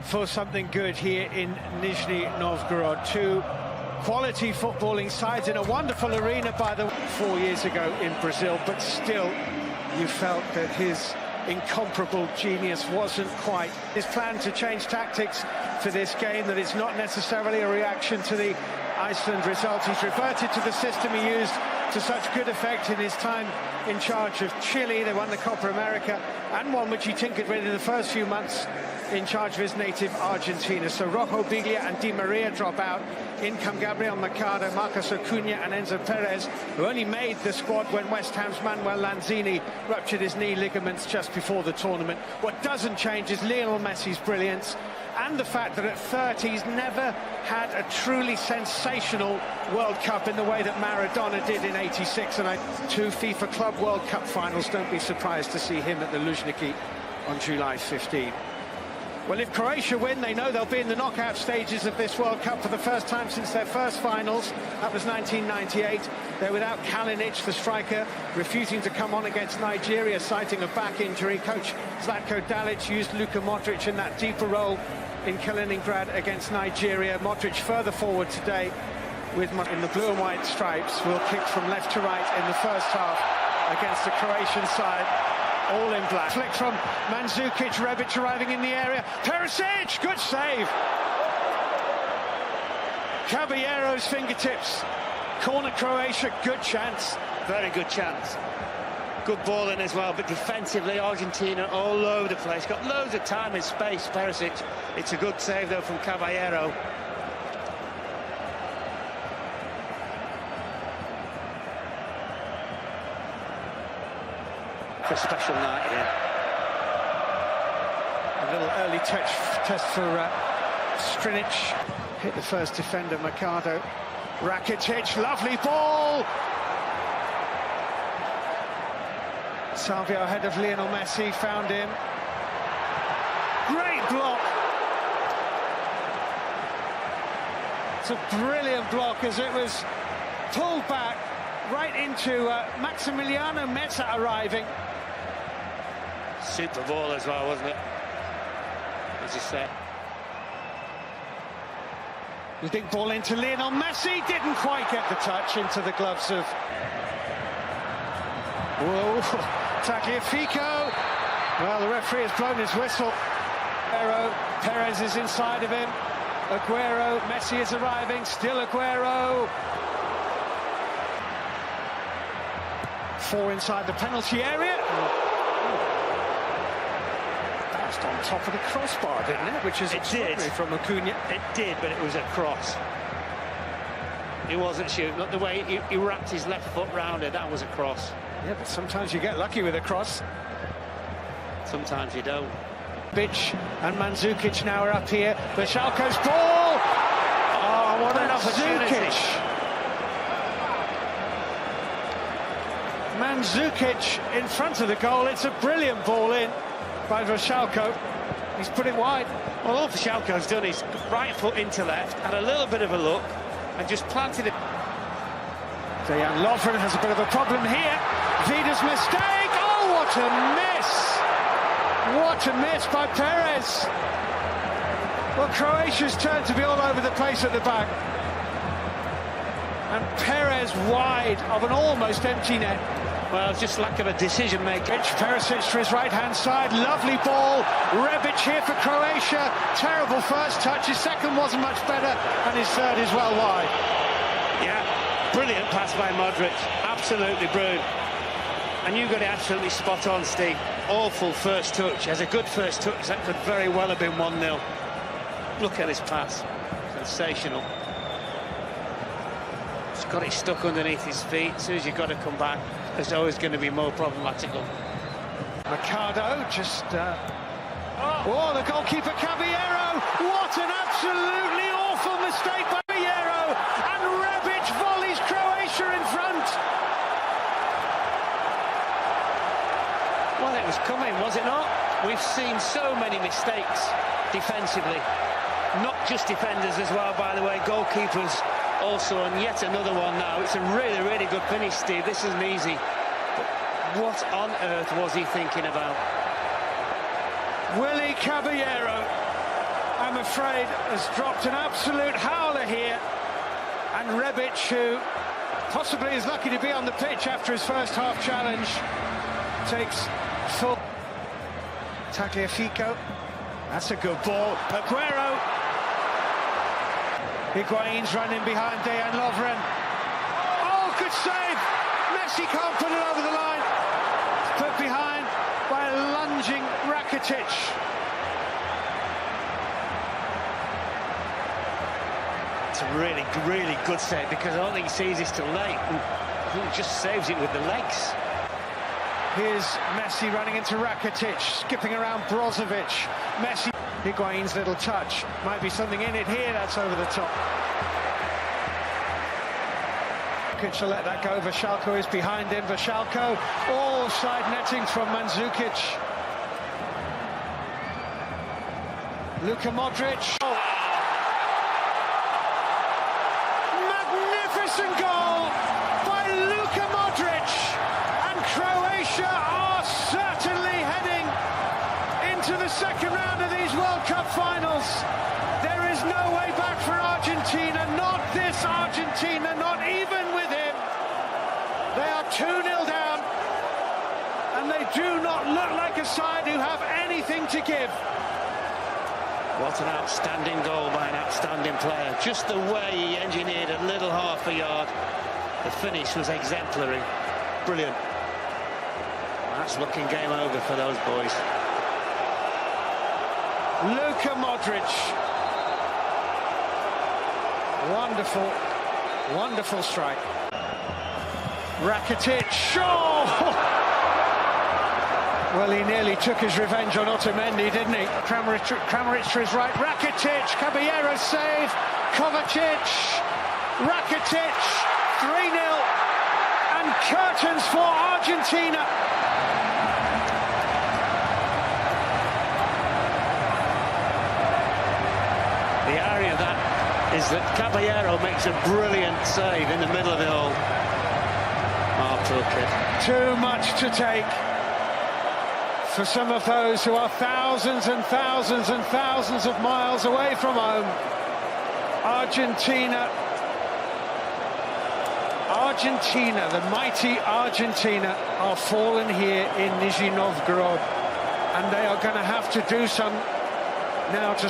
for something good here in Nizhny Novgorod. Two quality footballing sides in a wonderful arena by the 4 years ago in Brazil, but still you felt that his incomparable genius wasn't quite his plan to change tactics for this game, that it's not necessarily a reaction to the Iceland result. He's reverted to the system he used to such good effect in his time in charge of Chile. They won the Copa America, and one which he tinkered with in the first few months in charge of his native Argentina. So Rojo, Biglia and Di Maria drop out. In come Gabriel Mercado, Marcos Acuna and Enzo Perez, who only made the squad when West Ham's Manuel Lanzini ruptured his knee ligaments just before the tournament. What doesn't change is Lionel Messi's brilliance and the fact that at 30 he's never had a truly sensational World Cup in the way that Maradona did in '86, and 2 FIFA Club World Cup finals. Don't be surprised to see him at the Luzhniki on July 15. Well, if Croatia win, they know they'll be in the knockout stages of this World Cup for the first time since their first finals. That was 1998. They're without Kalinic, the striker, refusing to come on against Nigeria, citing a back injury. Coach Zlatko Dalic used Luka Modric in that deeper role in Kaliningrad against Nigeria. Modric further forward today with in the blue and white stripes, will kick from left to right in the first half against the Croatian side. All in black. Flick from Mandzukic, Rebic arriving in the area. Perisic, good save. Caballero's fingertips. Corner Croatia, good chance. Very good chance. Good ball in as well, but defensively Argentina all over the place. Got loads of time and space, Perisic. It's a good save though from Caballero. For a special night here. A little early test for Strinic. Hit the first defender, Mercado. Rakitic, lovely ball. Salvio ahead of Lionel Messi, found him. Great block. It's a brilliant block as it was pulled back right into Maximiliano Meza arriving. Super ball as well, wasn't it? As you said. The big ball into Lionel Messi, didn't quite get the touch into the gloves of... Whoa, Tagliafico. Well, the referee has blown his whistle. Perez is inside of him. Aguero, Messi is arriving, still Aguero. 4 inside the penalty area. On top of the crossbar, didn't it? Which is extraordinary from Acuna. It did, but it was a cross. He wasn't shooting. Not the way he wrapped his left foot round it. That was a cross. Yeah, but sometimes you get lucky with a cross. Sometimes you don't. Bic and Mandzukic now are up here. Veršalko's ball. Oh, what an opportunity! Mandzukic in front of the goal. It's a brilliant ball in by Veršalko. He's put it wide. Well, all Veršalko's done is right foot into left, had a little bit of a look, and just planted it. Dejan Lovren has a bit of a problem here. Vida's mistake. Oh, what a miss! What a miss by Perez. Well, Croatia's turned to be all over the place at the back. And Perez wide of an almost empty net. Well, it's just lack of a decision maker. Perisic to his right-hand side, lovely ball. Rebic here for Croatia. Terrible first touch, his second wasn't much better, and his third is well wide. Yeah, brilliant pass by Modric, absolutely brilliant. And you got it absolutely spot on, Steve. Awful first touch, as a good first touch, that could very well have been 1-0. Look at this pass, sensational. He's got it stuck underneath his feet. As soon as you've got to come back, there's always going to be more problematical. Mercado just... Oh, the goalkeeper Caballero! What an absolutely awful mistake by Caballero! And Rebic volleys Croatia in front! Well, it was coming, was it not? We've seen so many mistakes defensively. Not just defenders as well, by the way, goalkeepers also, and yet another one now. It's a really, really good finish, Steve. This isn't easy. But what on earth was he thinking about? Willy Caballero. I'm afraid, has dropped an absolute howler here. And Rebic, who possibly is lucky to be on the pitch after his first half challenge, takes full. Tagliafico, that's a good ball. Aguero. Higuain's running behind Dejan Lovren. Oh, good save! Messi can't put it over the line. It's put behind by a lunging Rakitic. It's a really, really good save because I don't think he sees this till late and he just saves it with the legs. Here's Messi running into Rakitic, skipping around Brozovic. Messi, Higuain's little touch. Might be something in it here, that's over the top. Rakitic will let that go. Vashalko is behind him. Vashalko, oh, side netting from Mandzukic. Luka Modric. Oh. Magnificent goal by Luka Modric, and Croatia are certainly heading into the second round of these World Cup finals. There is no way back for Argentina, not this Argentina, not even with him. They are 2-0 down, and they do not look like a side who have anything to give. What an outstanding goal by an outstanding player. Just the way he engineered a little half a yard. The finish was exemplary. Brilliant. That's looking game over for those boys. Luka Modric. Wonderful, wonderful strike. Rakitic. Oh! Well, he nearly took his revenge on Otamendi, didn't he? Kramaric to his right. Rakitic, Caballero's save. Kovacic. Rakitic. 3-0. And curtains for Argentina. The irony of that is that Caballero makes a brilliant save in the middle of it all. Too much to take for some of those who are thousands and thousands and thousands of miles away from home. Argentina, the mighty Argentina, are fallen here in Nizhny Novgorod, and they are going to have to do some now to